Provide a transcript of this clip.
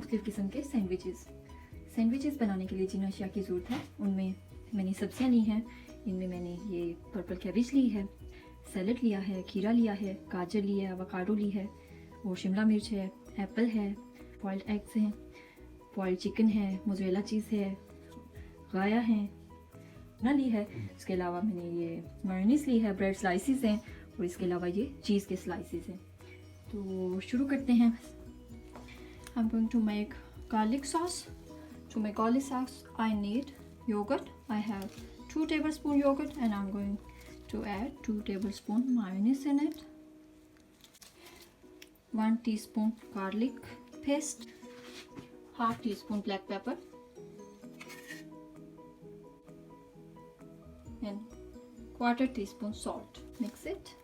मुख्तलिफ़ किस्म के सैंडविचेस बनाने के लिए जिन अशिया की ज़रूरत है उनमें मैंने सब्जियां ली हैं। इनमें मैंने ये पर्पल कैबेज ली है, सैलड लिया है, खीरा लिया है, गाजर ली है, एवोकाडो ली है, और शिमला मिर्च है, एप्पल है, बॉइल्ड एग्स हैं, बॉइल्ड चिकन है, मोज़रेला चीज़ है, गाया है, ना ली है। इसके अलावा मैंने ये मेयोनीज ली है, ब्रेड स्लाइसिस हैं, और इसके अलावा ये चीज़ के स्लाइसिस हैं। तो शुरू करते हैं। I am going to make garlic sauce. To make garlic sauce, I need yogurt. I have 2 tablespoon yogurt, and I'm going to add 2 tablespoon mayonnaise in it. 1 teaspoon garlic paste, half teaspoon black pepper, and 1/4 teaspoon salt. Mix it.